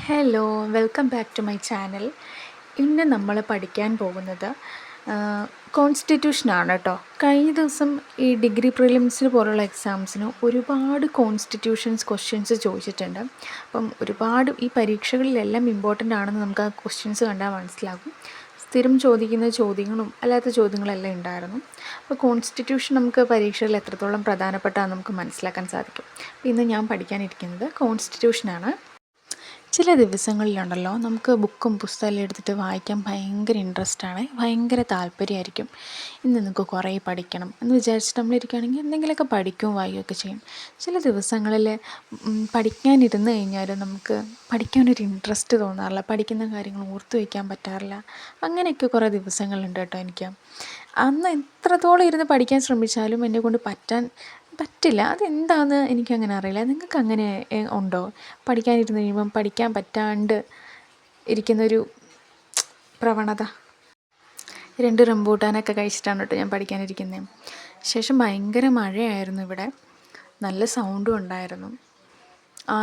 Hello, welcome back to my channel. ഇന്ന് നമ്മൾ പഠിക്കാൻ പോകുന്നത് കോൺസ്റ്റിറ്റ്യൂഷനാണ് കേട്ടോ. കഴിഞ്ഞ ദിവസം ഈ ഡിഗ്രി പ്രിലിംസിന് പോലുള്ള എക്സാംസിന് ഒരുപാട് കോൺസ്റ്റിറ്റ്യൂഷൻസ് ക്വസ്റ്റ്യൻസ് ചോദിച്ചിട്ടുണ്ട്. അപ്പം ഒരുപാട് ഈ പരീക്ഷകളിലെല്ലാം ഇമ്പോർട്ടൻ്റ് ആണെന്ന് നമുക്ക് ആ ക്വസ്റ്റ്യൻസ് കണ്ടാൽ മനസ്സിലാകും. സ്ഥിരം ചോദിക്കുന്ന ചോദ്യങ്ങളും അല്ലാത്ത ചോദ്യങ്ങളെല്ലാം ഉണ്ടായിരുന്നു. അപ്പോൾ കോൺസ്റ്റിറ്റ്യൂഷൻ നമുക്ക് പരീക്ഷയിൽ എത്രത്തോളം പ്രധാനപ്പെട്ടാണെന്ന് നമുക്ക് മനസ്സിലാക്കാൻ സാധിക്കും. ഇന്ന് ഞാൻ പഠിക്കാനിരിക്കുന്നത് കോൺസ്റ്റിറ്റ്യൂഷനാണ്. ചില ദിവസങ്ങളിലുണ്ടല്ലോ നമുക്ക് ബുക്കും പുസ്തകമെല്ലാം എടുത്തിട്ട് വായിക്കാൻ ഭയങ്കര ഇൻട്രസ്റ്റാണ്, ഭയങ്കര താല്പര്യമായിരിക്കും. ഇന്ന് നിങ്ങൾക്ക് കുറേ പഠിക്കണം എന്ന് വിചാരിച്ചിട്ട് നമ്മളിരിക്കുകയാണെങ്കിൽ എന്തെങ്കിലുമൊക്കെ പഠിക്കുകയും വായിക്കുകയൊക്കെ ചെയ്യും. ചില ദിവസങ്ങളിൽ പഠിക്കാനിരുന്ന് കഴിഞ്ഞാൽ നമുക്ക് പഠിക്കാനൊരു ഇൻട്രസ്റ്റ് തോന്നാറില്ല, പഠിക്കുന്ന കാര്യങ്ങൾ ഓർത്ത് വയ്ക്കാൻ പറ്റാറില്ല. അങ്ങനെയൊക്കെ കുറേ ദിവസങ്ങളുണ്ട് കേട്ടോ എനിക്ക്. അന്ന് എത്രത്തോളം ഇരുന്ന് പഠിക്കാൻ ശ്രമിച്ചാലും എന്നെക്കൊണ്ട് പറ്റില്ല. അതെന്താണെന്ന് എനിക്കങ്ങനെ അറിയില്ല. നിങ്ങൾക്ക് അങ്ങനെ ഉണ്ടോ? പഠിക്കാനിരുന്ന് കഴിയുമ്പം പഠിക്കാൻ പറ്റാണ്ട് ഇരിക്കുന്നൊരു പ്രവണത. 2 റംബൂട്ടാനൊക്കെ കഴിച്ചിട്ടാണ് കേട്ടോ ഞാൻ പഠിക്കാനിരിക്കുന്നത്. ശേഷം ഭയങ്കര മഴയായിരുന്നു ഇവിടെ, നല്ല സൗണ്ടും ഉണ്ടായിരുന്നു.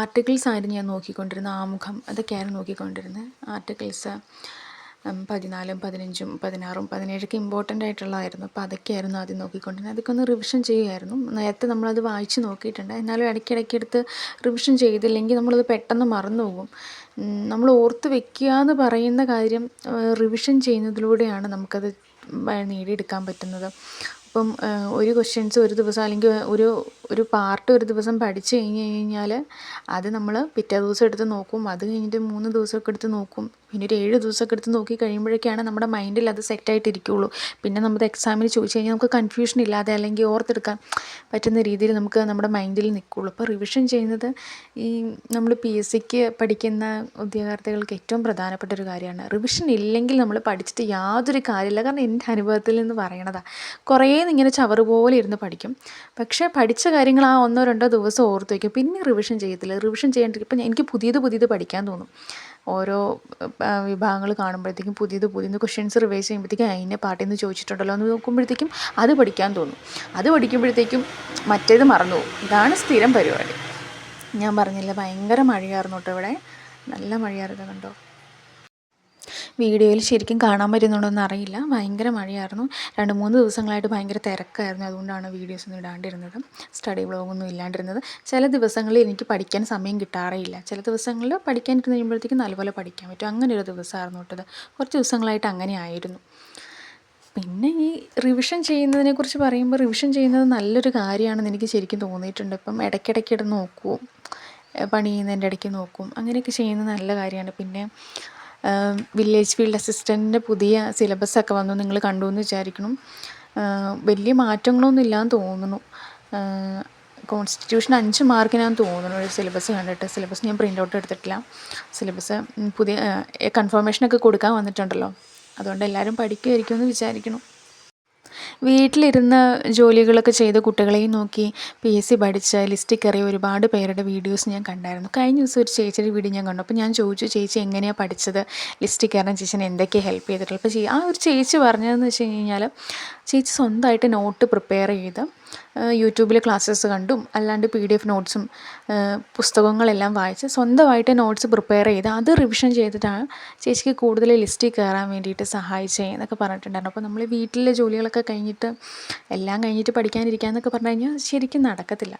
ആർട്ടിക്കിൾസ് ആയിരുന്നു ഞാൻ നോക്കിക്കൊണ്ടിരുന്നത്, ആമുഖം അതൊക്കെയായിരുന്നു നോക്കിക്കൊണ്ടിരുന്നത്. Articles 14, 15, 16, 17 important ആയിട്ടുള്ളതായിരുന്നു. അപ്പോൾ അതൊക്കെയായിരുന്നു ആദ്യം നോക്കിക്കൊണ്ടിരുന്നത്. അതൊക്കെ ഒന്ന് റിവിഷൻ ചെയ്യുമായിരുന്നു. നേരത്തെ നമ്മളത് വായിച്ച് നോക്കിയിട്ടുണ്ട്, എന്നാലും ഇടയ്ക്കിടയ്ക്ക് എടുത്ത് റിവിഷൻ ചെയ്തില്ലെങ്കിൽ നമ്മളത് പെട്ടെന്ന് മറന്നു പോകും. നമ്മൾ ഓർത്ത് വയ്ക്കുക എന്ന് പറയുന്ന കാര്യം റിവിഷൻ ചെയ്യുന്നതിലൂടെയാണ് നമുക്കത് നേടിയെടുക്കാൻ പറ്റുന്നത്. അപ്പം ഒരു ക്വസ്റ്റ്യൻസ് ഒരു ദിവസം അല്ലെങ്കിൽ ഒരു പാർട്ട് ഒരു ദിവസം പഠിച്ചു കഴിഞ്ഞാൽ അത് നമ്മൾ പിറ്റേ ദിവസം എടുത്ത് നോക്കും. അത് കഴിഞ്ഞിട്ട് 3 ദിവസമൊക്കെ എടുത്ത് നോക്കും. പിന്നെ ഒരു 7 ദിവസമൊക്കെ എടുത്ത് നോക്കി കഴിയുമ്പോഴൊക്കെയാണ് നമ്മുടെ മൈൻഡിൽ അത് സെറ്റായിട്ടിരിക്കുകയുള്ളൂ. പിന്നെ നമ്മൾ എക്സാമിന് ചോദിച്ചു കഴിഞ്ഞാൽ നമുക്ക് കൺഫ്യൂഷൻ ഇല്ലാതെ അല്ലെങ്കിൽ ഓർത്തെടുക്കാൻ പറ്റുന്ന രീതിയിൽ നമുക്ക് നമ്മുടെ മൈൻഡിൽ നിൽക്കുകയുള്ളൂ. അപ്പോൾ റിവിഷൻ ചെയ്യുന്നത് ഈ നമ്മൾ PSCക്ക് പഠിക്കുന്ന ഉദ്യോഗാർത്ഥികൾക്ക് ഏറ്റവും പ്രധാനപ്പെട്ട ഒരു കാര്യമാണ്. റിവിഷൻ ഇല്ലെങ്കിൽ നമ്മൾ പഠിച്ചിട്ട് യാതൊരു കാര്യമില്ല. കാരണം എൻ്റെ അനുഭവത്തിൽ നിന്ന് പറയണതാണ്. കുറേ ഇങ്ങനെ ചവറ് പോലെ ഇരുന്ന് പഠിക്കും, പക്ഷേ പഠിച്ച കാര്യങ്ങൾ ആ 1-2 ദിവസം ഓർത്ത് വയ്ക്കും, പിന്നെ റിവിഷൻ ചെയ്യത്തില്ല. റിവിഷൻ ചെയ്യാണ്ടിരിക്കും. ഇപ്പം എനിക്ക് പുതിയത് പഠിക്കാൻ തോന്നും. ഓരോ വിഭാഗങ്ങൾ കാണുമ്പോഴത്തേക്കും പുതിയത് ക്വസ്റ്റ്യൻസ് റിവൈസ് ചെയ്യുമ്പോഴത്തേക്കും അതിൻ്റെ പാട്ടിൽ നിന്ന് ചോദിച്ചിട്ടുണ്ടല്ലോ എന്ന് നോക്കുമ്പോഴത്തേക്കും അത് പഠിക്കാൻ തോന്നും. അത് പഠിക്കുമ്പോഴത്തേക്കും മറ്റേത് മറന്നു പോകും. ഇതാണ് സ്ഥിരം പരിപാടി. ഞാൻ പറഞ്ഞില്ല, ഭയങ്കര മഴയായിരുന്നു കേട്ടോ ഇവിടെ, നല്ല മഴയായിരുന്നു. കണ്ടോ, വീഡിയോയിൽ ശരിക്കും കാണാൻ പറ്റുന്നുണ്ടോയെന്ന് അറിയില്ല. ഭയങ്കര മഴയായിരുന്നു. 2-3 ദിവസങ്ങളായിട്ട് ഭയങ്കര തിരക്കായിരുന്നു. അതുകൊണ്ടാണ് വീഡിയോസൊന്നും ഇടാണ്ടിരുന്നത്, സ്റ്റഡി വ്ളോഗൊന്നും ഇല്ലാണ്ടിരുന്നത്. ചില ദിവസങ്ങളിൽ എനിക്ക് പഠിക്കാൻ സമയം കിട്ടാറേ ഇല്ല. ചില ദിവസങ്ങളിൽ പഠിക്കാനിരുന്ന് കഴിയുമ്പോഴത്തേക്കും നല്ലപോലെ പഠിക്കാൻ പറ്റും. അങ്ങനെ ഒരു ദിവസമായിരുന്നു കേട്ടത്. കുറച്ച് ദിവസങ്ങളായിട്ട് അങ്ങനെ ആയിരുന്നു. പിന്നെ ഈ റിവിഷൻ ചെയ്യുന്നതിനെക്കുറിച്ച് പറയുമ്പോൾ, റിവിഷൻ ചെയ്യുന്നത് നല്ലൊരു കാര്യമാണെന്ന് എനിക്ക് ശരിക്കും തോന്നിയിട്ടുണ്ട്. ഇപ്പം ഇടയ്ക്കിടയ്ക്ക് ഇടന്ന് നോക്കും, പണി ചെയ്യുന്നതിൻ്റെ ഇടയ്ക്ക് നോക്കും, അങ്ങനെയൊക്കെ ചെയ്യുന്നത് നല്ല കാര്യമാണ്. പിന്നെ വില്ലേജ് ഫീൽഡ് അസിസ്റ്റൻറ്റിൻ്റെ പുതിയ സിലബസൊക്കെ വന്നു, നിങ്ങൾ കണ്ടു എന്ന് വിചാരിക്കണം. വലിയ മാറ്റങ്ങളൊന്നും ഇല്ലയെന്ന് തോന്നുന്നു. കോൺസ്റ്റിറ്റ്യൂഷൻ 5 മാർക്കിനാന്ന് തോന്നുന്നു ഒരു സിലബസ് കണ്ടിട്ട്. സിലബസ് ഞാൻ പ്രിൻ്റ് ഔട്ട് എടുത്തിട്ടില്ല. സിലബസ് പുതിയ കൺഫർമേഷനൊക്കെ കൊടുക്കാൻ വന്നിട്ടുണ്ടല്ലോ, അതുകൊണ്ട് എല്ലാവരും പഠിക്കുമായിരിക്കുമെന്ന് വിചാരിക്കണം. വീട്ടിലിരുന്ന് ജോലികളൊക്കെ ചെയ്ത് കുട്ടികളെയും നോക്കി PSC പഠിച്ച് ലിസ്റ്റിൽ കയറിയ ഒരുപാട് പേരുടെ വീഡിയോസ് ഞാൻ കണ്ടായിരുന്നു. കഴിഞ്ഞ ദിവസം ഒരു ചേച്ചിയുടെ വീഡിയോ ഞാൻ കണ്ടു. അപ്പോൾ ഞാൻ ചോദിച്ചു, ചേച്ചി എങ്ങനെയാണ് പഠിച്ചത്, ലിസ്റ്റിൽ കയറാൻ ചേച്ചിനെ എന്തൊക്കെയാണ് ഹെൽപ്പ് ചെയ്തിട്ടുള്ളത്? അപ്പോൾ ആ ഒരു ചേച്ചി പറഞ്ഞതെന്ന് വെച്ച് കഴിഞ്ഞാൽ, ചേച്ചി സ്വന്തമായിട്ട് നോട്ട് പ്രിപ്പയർ ചെയ്ത് യൂട്യൂബിൽ ക്ലാസ്സസ് കണ്ടും അല്ലാണ്ട് PDF നോട്ട്സും പുസ്തകങ്ങളെല്ലാം വായിച്ച് സ്വന്തമായിട്ട് നോട്ട്സ് പ്രിപ്പയർ ചെയ്ത് അത് റിവിഷൻ ചെയ്തിട്ടാണ് ചേച്ചിക്ക് കൂടുതൽ ലിസ്റ്റിൽ കയറാൻ വേണ്ടിയിട്ട് സഹായിച്ചത് എന്നൊക്കെ പറഞ്ഞിട്ടുണ്ടായിരുന്നു. അപ്പോൾ നമ്മൾ വീട്ടിലെ ജോലികളൊക്കെ എല്ലാം കഴിഞ്ഞിട്ട് പഠിക്കാനിരിക്കുക എന്നൊക്കെ പറഞ്ഞു കഴിഞ്ഞാൽ ശരിക്കും നടക്കത്തില്ല.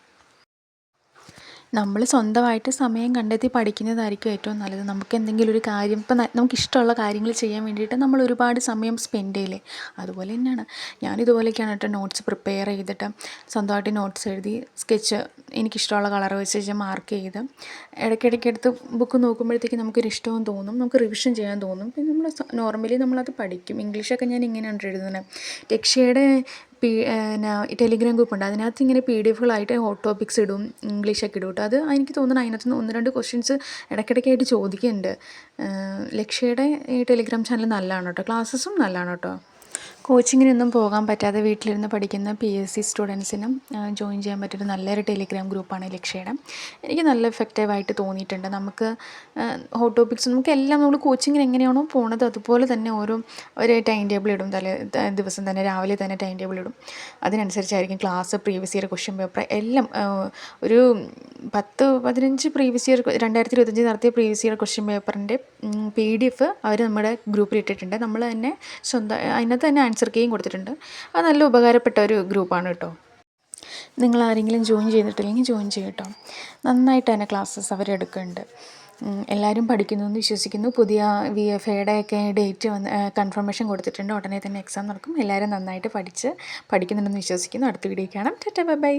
നമ്മൾ സ്വന്തമായിട്ട് സമയം കണ്ടെത്തി പഠിക്കുന്നതായിരിക്കും ഏറ്റവും നല്ലത്. നമുക്ക് എന്തെങ്കിലും ഒരു കാര്യം ഇപ്പം നമുക്കിഷ്ടമുള്ള കാര്യങ്ങൾ ചെയ്യാൻ വേണ്ടിയിട്ട് നമ്മൾ ഒരുപാട് സമയം സ്പെൻഡ് ചെയ്യില്ലേ, അതുപോലെ തന്നെയാണ് ഞാനിതുപോലെയൊക്കെയാണ് കേട്ടോ നോട്ട്സ് പ്രിപ്പയർ ചെയ്തിട്ട് സ്വന്തമായിട്ട് നോട്ട്സ് എഴുതി സ്കെച്ച് എനിക്കിഷ്ടമുള്ള കളർ വെച്ച് മാർക്ക് ചെയ്ത് ഇടയ്ക്കിടയ്ക്ക് എടുത്ത് ബുക്ക് നോക്കുമ്പോഴത്തേക്കും നമുക്കൊരു ഇഷ്ടവും തോന്നും, നമുക്ക് റിവിഷൻ ചെയ്യാൻ തോന്നും. പിന്നെ നമ്മൾ നോർമലി നമ്മളത് പഠിക്കും. ഇംഗ്ലീഷൊക്കെ ഞാൻ ഇങ്ങനെയാണ് എഴുതുന്നത്. രക്ഷയുടെ ടെലിഗ്രാം ഗ്രൂപ്പുണ്ട്, അതിനകത്ത് ഇങ്ങനെ PDFകളായിട്ട് ഹോട്ട് ടോപ്പിക്സ് ഇടും, ഇംഗ്ലീഷൊക്കെ ഇടും കേട്ടോ. അത് എനിക്ക് തോന്നുന്നു അതിനകത്ത് നിന്ന് 1-2 ക്വസ്റ്റ്യൻസ് ഇടയ്ക്കിടയ്ക്കായിട്ട് ചോദിക്കുന്നുണ്ട്. ലക്ഷ്യയുടെ ഈ ടെലിഗ്രാം ചാനൽ നല്ലതാണ് കേട്ടോ, ക്ലാസ്സസും നല്ലതാണ് കേട്ടോ. കോച്ചിങ്ങിനൊന്നും പോകാൻ പറ്റാതെ വീട്ടിലിരുന്ന് പഠിക്കുന്ന PSC സ്റ്റുഡൻസിനും ജോയിൻ ചെയ്യാൻ പറ്റിയൊരു നല്ലൊരു ടെലിഗ്രാം ഗ്രൂപ്പാണ് ലക്ഷ്യയുടെ. എനിക്ക് നല്ല എഫക്റ്റീവായിട്ട് തോന്നിയിട്ടുണ്ട്. നമുക്ക് ഹോട്ട് ടോപ്പിക്സ് നമുക്കെല്ലാം നമ്മൾ കോച്ചിങ്ങിന് എങ്ങനെയാണോ പോണത് അതുപോലെ തന്നെ ഒരു ടൈം ടേബിൾ ഇടും. ദിവസം തന്നെ രാവിലെ തന്നെ ടൈം ടേബിൾ ഇടും. അതിനനുസരിച്ചായിരിക്കും class, previous year question paper എല്ലാം. ഒരു 10-15 പ്രീവിയസ് ഇയർ 2025 നടത്തിയ പ്രീവിയസ് ഇയർ ക്വസ്റ്റ്യൻ പേപ്പറിൻ്റെ PDF അവർ നമ്മുടെ ഗ്രൂപ്പിൽ ഇട്ടിട്ടുണ്ട്. നമ്മൾ തന്നെ സ്വന്തം അതിനകത്ത് തന്നെ ആൻസർ കീയും കൊടുത്തിട്ടുണ്ട്. അത് നല്ല ഉപകാരപ്പെട്ട ഒരു ഗ്രൂപ്പാണ് കേട്ടോ. നിങ്ങൾ ആരെങ്കിലും ജോയിൻ ചെയ്തിട്ടില്ലെങ്കിൽ ജോയിൻ ചെയ്യും കേട്ടോ. നന്നായിട്ട് തന്നെ ക്ലാസ്സസ് അവരെടുക്കുന്നുണ്ട്. എല്ലാവരും പഠിക്കുന്നു എന്ന് വിശ്വസിക്കുന്നു. പുതിയ VFAയുടെ ഒക്കെ ഡേറ്റ് കൺഫർമേഷൻ കൊടുത്തിട്ടുണ്ട്. ഉടനെ തന്നെ എക്സാം നടക്കും. എല്ലാവരും നന്നായിട്ട് പഠിക്കുന്നുണ്ടെന്ന് വിശ്വസിക്കുന്നു. അടുത്ത വീഡിയോ കാണാം. Tata, bye bye.